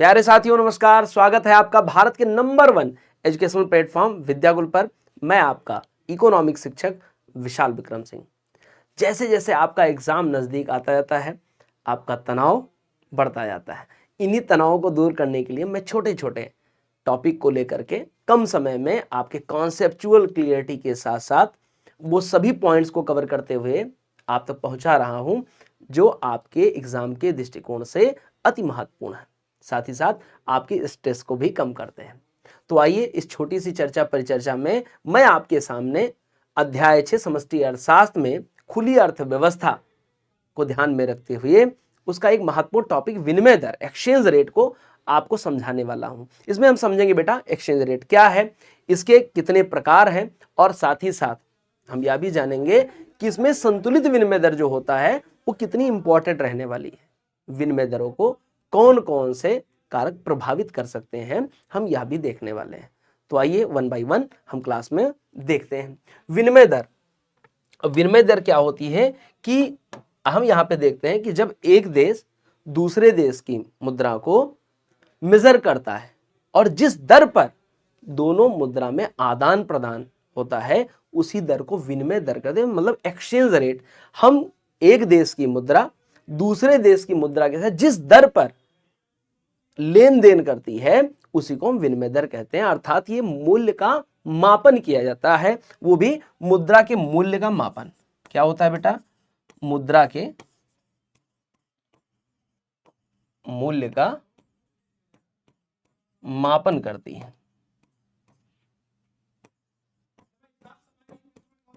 प्यारे साथियों नमस्कार, स्वागत है आपका भारत के नंबर 1 एजुकेशनल प्लेटफॉर्म विद्याकुल पर। मैं आपका इकोनॉमिक शिक्षक विशाल विक्रम सिंह। जैसे जैसे आपका एग्जाम नजदीक आता जाता है, आपका तनाव बढ़ता जाता है। इन्हीं तनावों को दूर करने के लिए मैं छोटे छोटे टॉपिक को लेकर के कम समय में आपके कॉन्सेप्चुअल क्लियरिटी के साथ साथ वो सभी पॉइंट्स को कवर करते हुए आप तक पहुंचा रहा हूं जो आपके एग्जाम के दृष्टिकोण से अति महत्वपूर्ण है, साथ ही साथ आपकी स्ट्रेस को भी कम करते हैं। तो आइए इस छोटी सी चर्चा परिचर्चा में मैं आपके सामने अध्याय 6 समष्टि अर्थशास्त्र में खुली अर्थव्यवस्था को ध्यान में रखते हुए उसका एक महत्वपूर्ण टॉपिक विनिमय दर, एक्सचेंज रेट को आपको समझाने वाला हूं। इसमें हम समझेंगे बेटा एक्सचेंज रेट क्या है, इसके कितने प्रकार हैं, और साथ ही साथ हम यह भी जानेंगे कि इसमें संतुलित विनिमय दर जो होता है वो कितनी इंपॉर्टेंट रहने वाली है। विनिमय दरों को कौन कौन से कारक प्रभावित कर सकते हैं, हम यह भी देखने वाले हैं। तो आइए वन बाय वन हम क्लास में देखते हैं। विनिमय दर, विनिमय दर क्या होती है कि हम यहां पे देखते हैं कि जब एक देश दूसरे देश की मुद्रा को मेजर करता है और जिस दर पर दोनों मुद्रा में आदान प्रदान होता है उसी दर को विनिमय दर कहते हैं, मतलब एक्सचेंज रेट। हम एक देश की मुद्रा दूसरे देश की मुद्रा के साथ जिस दर पर लेन देन करती है उसी को हम विनिमय दर कहते हैं। अर्थात ये मूल्य का मापन किया जाता है, वो भी मुद्रा के मूल्य का मापन। क्या होता है बेटा? मुद्रा के मूल्य का मापन करती है।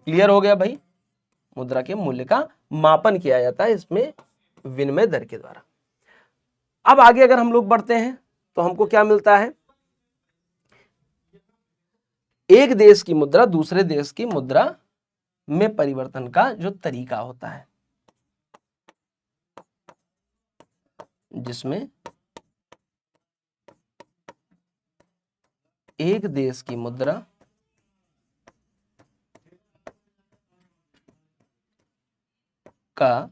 क्लियर हो गया भाई? मुद्रा के मूल्य का मापन किया जाता है इसमें विनिमय दर के द्वारा। अब आगे अगर हम लोग बढ़ते हैं तो हमको क्या मिलता है? एक देश की मुद्रा दूसरे देश की मुद्रा में परिवर्तन का जो तरीका होता है, जिसमें एक देश की मुद्रा का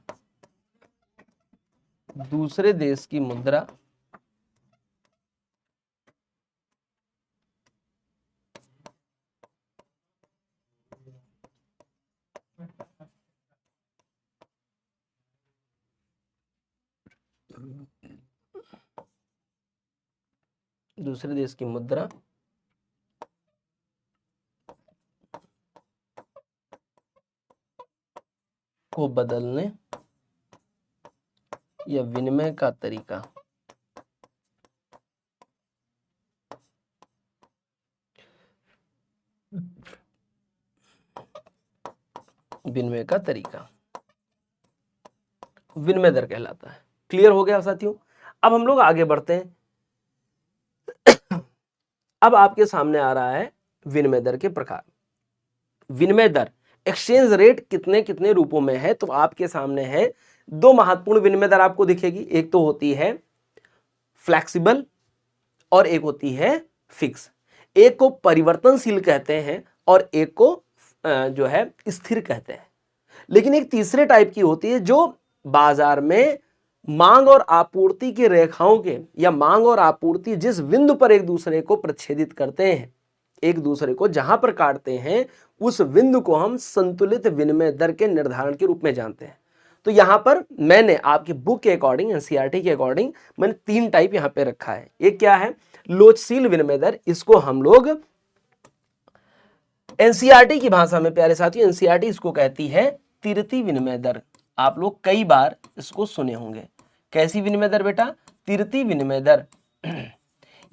दूसरे देश की मुद्रा दूसरे देश की मुद्रा को बदलने या विनिमय का तरीका विनिमय का तरीका विनिमय दर कहलाता है। क्लियर हो गया साथियों? अब हम लोग आगे बढ़ते हैं। अब आपके सामने आ रहा है विनिमय दर के प्रकार। विनिमय दर, एक्सचेंज रेट कितने कितने रूपों में है, तो आपके सामने है दो महत्वपूर्ण विनिमय दर आपको दिखेगी। एक तो होती है फ्लेक्सिबल और एक होती है फिक्स। एक को परिवर्तनशील कहते हैं और एक को जो है स्थिर कहते हैं। लेकिन एक तीसरे टाइप की होती है जो बाजार में मांग और आपूर्ति की रेखाओं के या मांग और आपूर्ति जिस बिंदु पर एक दूसरे को प्रच्छेदित करते हैं, एक दूसरे को जहां पर काटते हैं, उस बिंदु को हम संतुलित विनिमय दर के निर्धारण के रूप में जानते हैं। तो यहां पर मैंने आपकी बुक के अकॉर्डिंग, एनसीईआरटी के अकॉर्डिंग मैंने तीन टाइप यहां पे रखा है। एक क्या है? लोचशील विनिमय दर। इसको हम लोग एनसीईआरटी की भाषा में, प्यारे साथियों, एनसीईआरटी इसको कहती है तिरती विनिमय दर। आप लोग कई बार इसको सुने होंगे। कैसी विनिमय दर बेटा? तिरती विनिमय दर।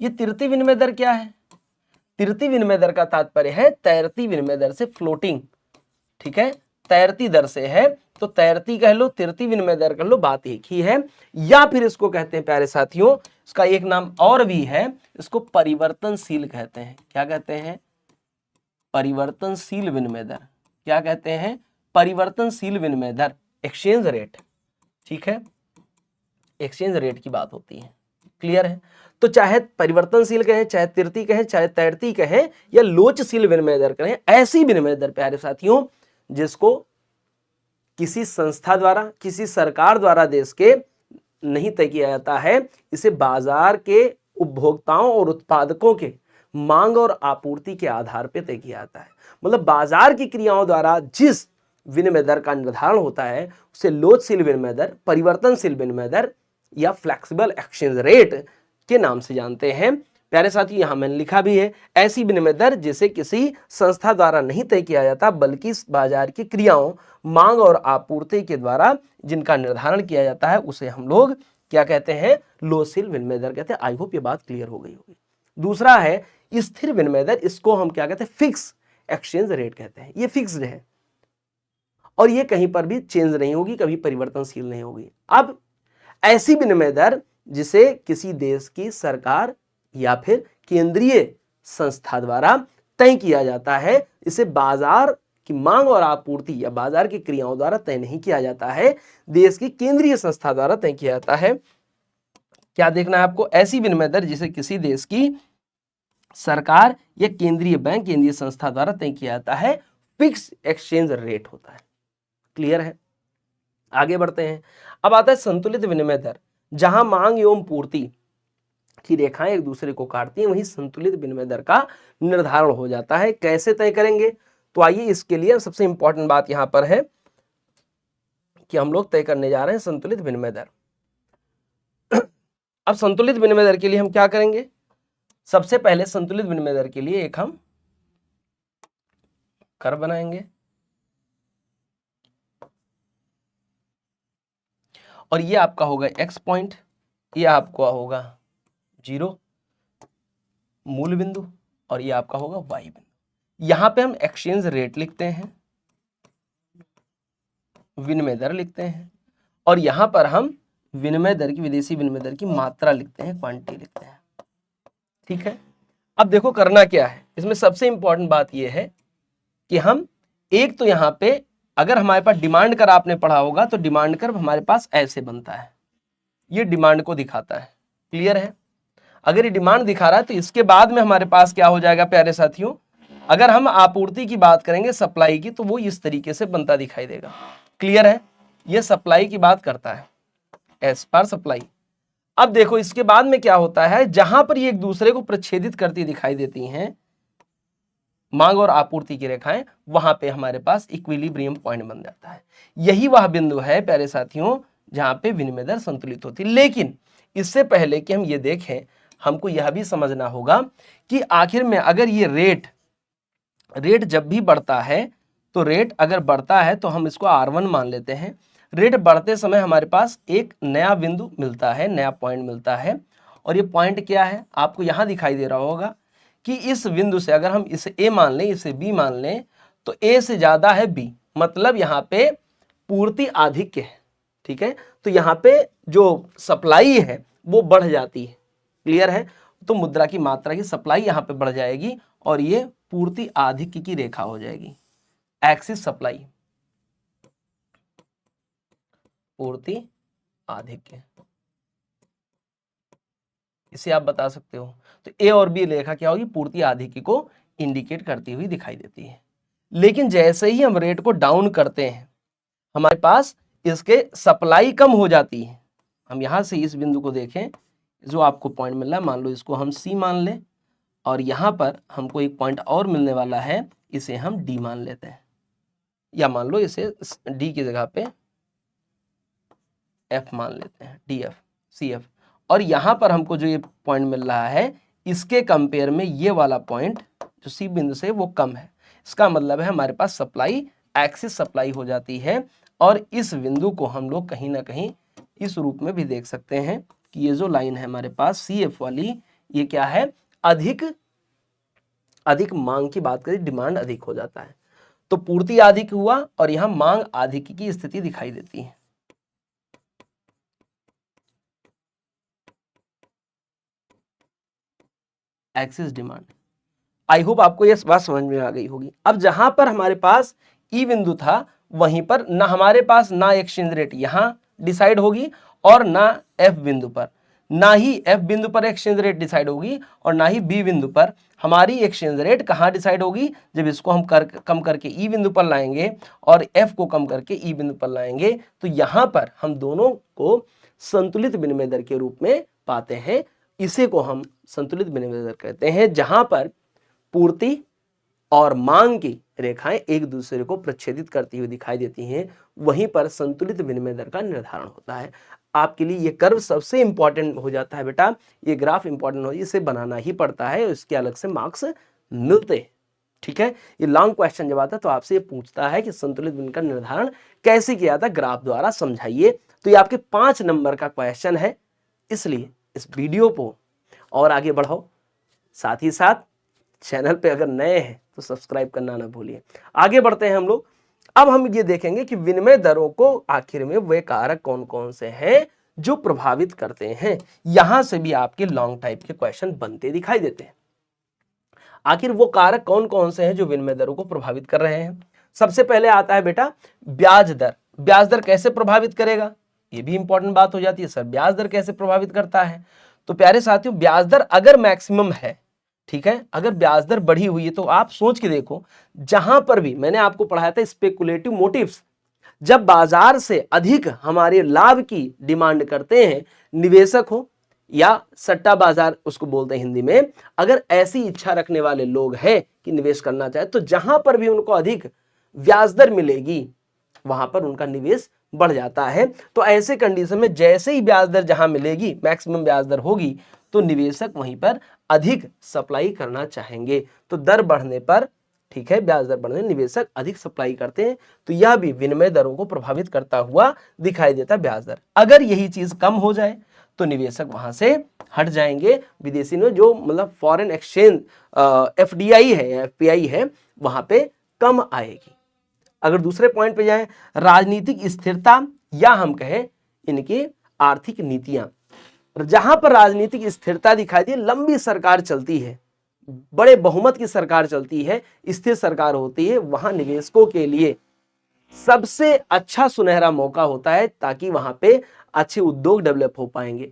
ये तिरती विनिमय दर क्या है? तिरती विनिमय दर का तात्पर्य है तैरती विनिमय दर से, फ्लोटिंग। ठीक है, तैरती दर से है तो तैरती कह लो, तिरती विनिमय दर कह लो, बात एक ही है। या फिर इसको कहते हैं प्यारे साथियों, इसका एक नाम और भी है, इसको परिवर्तनशील कहते हैं। क्या कहते हैं? परिवर्तनशील विनिमय दर। क्या कहते हैं? परिवर्तनशील विनिमय दर, एक्सचेंज रेट। ठीक है, एक्सचेंज रेट की बात होती है। क्लियर है? तो चाहे परिवर्तनशील कहें, चाहे तिरती कहें, चाहे तैरती कहें, या लोचशील विनिमय दर कहें, ऐसी विनिमय दर प्यारे साथियों जिसको किसी संस्था द्वारा, किसी सरकार द्वारा देश के नहीं तय किया जाता है, इसे बाजार के उपभोक्ताओं और उत्पादकों के मांग और आपूर्ति के आधार पर तय किया जाता है। मतलब बाजार की क्रियाओं द्वारा जिस विनिमय दर का निर्धारण होता है उसे लोचशील विनिमय दर, परिवर्तनशील विनिमय दर या फ्लेक्सिबल एक्सचेंज रेट के नाम से जानते हैं। प्यारे साथी, यहां मैंने लिखा भी है, ऐसी विनिमय दर जिसे किसी संस्था द्वारा नहीं तय किया जाता बल्कि बाजार की क्रियाओं, मांग और आपूर्ति के द्वारा जिनका निर्धारण किया जाता है उसे हम लोग क्या कहते हैं, लोचशील विनिमय दर कहते हैं। आई होप ये बात क्लियर हो गई होगी। दूसरा है स्थिर विनिमय दर, इसको हम क्या कहते हैं, फिक्स एक्सचेंज रेट कहते हैं। ये फिक्स्ड है और ये कहीं पर भी चेंज नहीं होगी, कभी परिवर्तनशील नहीं होगी। अब ऐसी विनिमय दर जिसे किसी देश की सरकार या फिर केंद्रीय संस्था द्वारा तय किया जाता है, इसे बाजार की मांग और आपूर्ति या बाजार की क्रियाओं द्वारा तय नहीं किया जाता है, देश की केंद्रीय संस्था द्वारा तय किया जाता है। क्या देखना है आपको, ऐसी विनिमय दर जिसे किसी देश की सरकार या केंद्रीय बैंक, केंद्रीय संस्था द्वारा तय किया जाता है, फिक्स एक्सचेंज रेट होता है। क्लियर है? आगे बढ़ते हैं। अब आता है संतुलित विनिमय दर, जहां मांग एवं पूर्ति की रेखाएं एक दूसरे को काटती हैं, वहीं संतुलित विनिमय दर का निर्धारण हो जाता है। कैसे तय करेंगे? तो आइए, इसके लिए सबसे इंपॉर्टेंट बात यहां पर है कि हम लोग तय करने जा रहे हैं संतुलित विनिमय दर। अब संतुलित विनिमय दर के लिए हम क्या करेंगे? सबसे पहले संतुलित विनिमय दर के लिए एक हम कर्व बनाएंगे और ये आपका होगा x पॉइंट, ये आपका होगा 0 मूल बिंदु और ये आपका होगा y बिंदु। यहां पे हम एक्सचेंज रेट लिखते हैं, विनिमय दर लिखते हैं और यहां पर हम विनिमय दर की, विदेशी विनिमय दर की मात्रा लिखते हैं, क्वांटिटी लिखते हैं। ठीक है? अब देखो करना क्या है, इसमें सबसे इंपॉर्टेंट बात यह है कि हम एक तो यहां पे अगर हमारे पास डिमांड कर आपने पढ़ा होगा तो डिमांड कर्व हमारे पास ऐसे बनता है, ये डिमांड को दिखाता है। क्लियर है? अगर ये डिमांड दिखा रहा है तो इसके बाद में हमारे पास क्या हो जाएगा प्यारे साथियों, अगर हम आपूर्ति की बात करेंगे, सप्लाई की, तो वो इस तरीके से बनता दिखाई देगा। क्लियर है? ये सप्लाई की बात करता है, एस पर सप्लाई। अब देखो इसके बाद में क्या होता है, जहां पर ये एक दूसरे को प्रच्छेदित करती दिखाई देती हैं मांग और आपूर्ति की रेखाएं, वहां पे हमारे पास इक्विलिब्रियम पॉइंट बन जाता है। यही वह बिंदु है प्यारे साथियों जहां पे विनिमय दर संतुलित होती है। लेकिन इससे पहले कि हम ये देखें, हमको यह भी समझना होगा कि आखिर में अगर ये रेट जब भी बढ़ता है, तो रेट अगर बढ़ता है तो हम इसको R1 मान लेते हैं। रेट बढ़ते समय हमारे पास एक नया बिंदु मिलता है, नया पॉइंट मिलता है और ये पॉइंट क्या है, आपको यहां दिखाई दे रहा होगा कि इस बिंदु से अगर हम इसे A मान लें, इसे B मान लें, तो A से ज्यादा है B, मतलब यहाँ पे पूर्ति आधिक्य है। ठीक है? तो यहाँ पे जो सप्लाई है वो बढ़ जाती है। क्लियर है? तो मुद्रा की मात्रा की सप्लाई यहाँ पे बढ़ जाएगी और ये पूर्ति आधिक्य की रेखा हो जाएगी, एक्सिस सप्लाई, पूर्ति आधिक्य, इसे आप बता सकते हो। तो ए और बी रेखा क्या होगी, पूर्ति आधिक्य को इंडिकेट करती हुई दिखाई देती है। लेकिन जैसे ही हम रेट को डाउन करते हैं, हमारे पास इसके सप्लाई कम हो जाती है। हम यहां से इस बिंदु को देखें, जो आपको पॉइंट मिल रहा है, मान लो इसको हम सी मान लें और यहां पर हमको एक पॉइंट और मिलने वाला है, इसे हम डी मान लेते हैं, या मान लो इसे डी की जगह पे एफ मान लेते हैं, डी एफ, सी एफ। और यहां पर हमको जो ये पॉइंट मिल रहा है, इसके कंपेयर में ये वाला पॉइंट जो सी बिंदु से वो कम है। इसका मतलब है हमारे पास सप्लाई एक्सिस सप्लाई हो जाती है और इस बिंदु को हम लोग कहीं ना कहीं इस रूप में भी देख सकते हैं कि ये जो लाइन है हमारे पास सी एफ वाली, ये क्या है, अधिक मांग की बात करें, डिमांड अधिक हो जाता है, तो पूर्ति अधिक हुआ और यहां मांग अधिक की स्थिति दिखाई देती है। Axis demand. आई होप आपको यह बात समझ में आ गई होगी। अब जहां पर हमारे पास ई बिंदु था, वहीं पर ना हमारे पास ना एक्सचेंज रेट यहां डिसाइड होगी और ना एफ बिंदु पर, ना ही एफ बिंदु पर एक्सचेंज रेट डिसाइड होगी और ना ही बी बिंदु पर। हमारी एक्सचेंज रेट कहां डिसाइड होगी, जब इसको हम कम करके ई बिंदु पर लाएंगे और एफ को कम करके ई बिंदु पर लाएंगे, तो यहां पर हम दोनों को संतुलित विनिमय दर के रूप में पाते हैं। इसे को हम संतुलित विनिमय दर कहते हैं, जहां पर पूर्ति और मांग की रेखाएं एक दूसरे को प्रच्छेदित करती हुई दिखाई देती हैं, वहीं पर संतुलित विनिमय दर का निर्धारण होता है। आपके लिए ये कर्व सबसे इंपॉर्टेंट हो जाता है बेटा, ये ग्राफ इंपॉर्टेंट हो, इसे बनाना ही पड़ता है, इसके अलग से मार्क्स मिलते हैं। ठीक है, ये लॉन्ग क्वेश्चन जब आता है तो आपसे ये पूछता है कि संतुलित विनिमय का निर्धारण कैसे किया था, ग्राफ द्वारा समझाइए। तो ये आपके 5 नंबर का क्वेश्चन है, इसलिए इस वीडियो को और आगे बढ़ाओ। साथ ही साथ चैनल पे अगर नए हैं तो सब्सक्राइब करना ना भूलिए। आगे बढ़ते हैं हम लोग। अब हम ये देखेंगे कि विनिमय दरों को आखिर में वे कारक कौन कौन से हैं जो प्रभावित करते हैं। यहां से भी आपके लॉन्ग टाइप के क्वेश्चन बनते दिखाई देते हैं। आखिर वो कारक कौन कौन से हैं जो विनिमय दरों को प्रभावित कर रहे हैं। सबसे पहले आता है बेटा ब्याज दर। ब्याज दर कैसे प्रभावित करेगा, ये भी इंपॉर्टेंट बात हो जाती है। सर ब्याज दर कैसे प्रभावित करता है, तो प्यारे साथियों ब्याज दर अगर मैक्सिमम है, ठीक है, अगर ब्याज दर बढ़ी हुई है तो आप सोच के देखो, जहां पर भी मैंने आपको पढ़ाया था स्पेकुलेटिव मोटिव्स, जब बाजार से अधिक हमारे लाभ की डिमांड करते हैं निवेशक हो या सट्टा बाजार उसको बोलते हैं हिंदी में, अगर ऐसी इच्छा रखने वाले लोग हैं कि निवेश करना चाहे, तो जहां पर भी उनको अधिक ब्याज दर मिलेगी वहां पर उनका निवेश बढ़ जाता है। तो ऐसे कंडीशन में जैसे ही ब्याज दर जहां मिलेगी, मैक्सिमम ब्याज दर होगी, तो निवेशक वहीं पर अधिक सप्लाई करना चाहेंगे। तो दर बढ़ने पर, ठीक है, ब्याज दर बढ़ने निवेशक अधिक सप्लाई करते हैं, तो यह भी विनिमय दरों को प्रभावित करता हुआ दिखाई देता है ब्याज दर। अगर यही चीज कम हो जाए तो निवेशक वहां से हट जाएंगे। विदेशी में जो मतलब फॉरेन एक्सचेंज एफडीआई है या एफपीआई है, वहां पे कम आएगी। अगर दूसरे पॉइंट पे जाएं, राजनीतिक स्थिरता या हम कहें इनकी आर्थिक नीतियां, जहां पर राजनीतिक स्थिरता दिखाई दे, लंबी सरकार चलती है, बड़े बहुमत की सरकार चलती है, स्थिर सरकार होती है, वहां निवेशकों के लिए सबसे अच्छा सुनहरा मौका होता है, ताकि वहां पे अच्छे उद्योग डेवलप हो पाएंगे,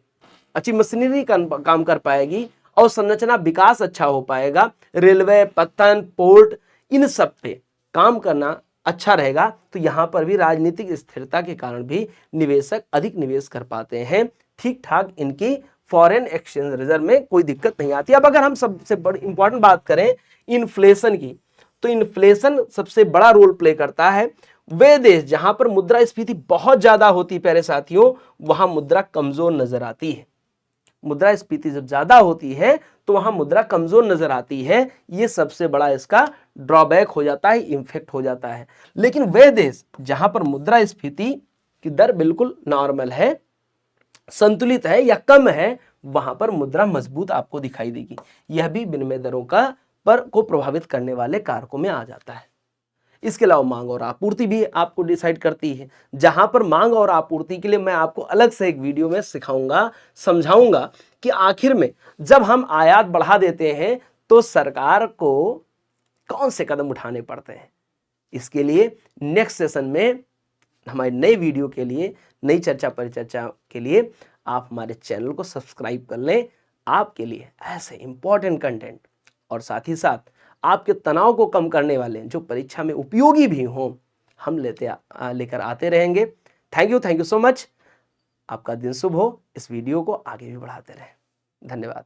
अच्छी मशीनरी काम कर पाएगी और संरचना विकास अच्छा हो पाएगा। रेलवे, पत्तन, पोर्ट, इन सब पे काम करना अच्छा रहेगा। तो यहां पर भी राजनीतिक स्थिरता के कारण भी निवेशक अधिक निवेश कर पाते हैं। ठीक ठाक इनकी फॉरेन एक्सचेंज रिजर्व में कोई दिक्कत नहीं आती। अब अगर हम सबसे बड़ी इंपॉर्टेंट बात करें इन्फ्लेशन की, तो इन्फ्लेशन सबसे बड़ा रोल प्ले करता है। वे देश जहां पर मुद्रास्फीति बहुत ज्यादा होती है प्यारे साथियों, वहां मुद्रा कमजोर नजर आती है। मुद्रास्फीति जब ज्यादा होती है तो वहां मुद्रा कमजोर नजर आती है। ये सबसे बड़ा इसका ड्रॉबैक हो जाता है, इम्फेक्ट हो जाता है। लेकिन वे देश जहां पर मुद्रास्फीति की दर बिल्कुल नॉर्मल है, संतुलित है या कम है, वहां पर मुद्रा मजबूत आपको दिखाई देगी। यह भी विनिमय दरों को प्रभावित करने वाले कारकों में आ जाता है। इसके अलावा मांग और आपूर्ति भी आपको डिसाइड करती है। जहां पर मांग और आपूर्ति के लिए मैं आपको अलग से एक वीडियो में सिखाऊंगा, समझाऊंगा कि आखिर में जब हम आयात बढ़ा देते हैं तो सरकार को कौन से कदम उठाने पड़ते हैं। इसके लिए नेक्स्ट सेशन में हमारी नई वीडियो के लिए, नई चर्चा परिचर्चा के लिए आप हमारे चैनल को सब्सक्राइब कर लें। आपके लिए ऐसे इंपॉर्टेंट कंटेंट और साथ ही साथ आपके तनाव को कम करने वाले जो परीक्षा में उपयोगी भी हों, हम लेकर आते रहेंगे। Thank you so much. आपका दिन शुभ हो। इस वीडियो को आगे भी बढ़ाते रहें। धन्यवाद।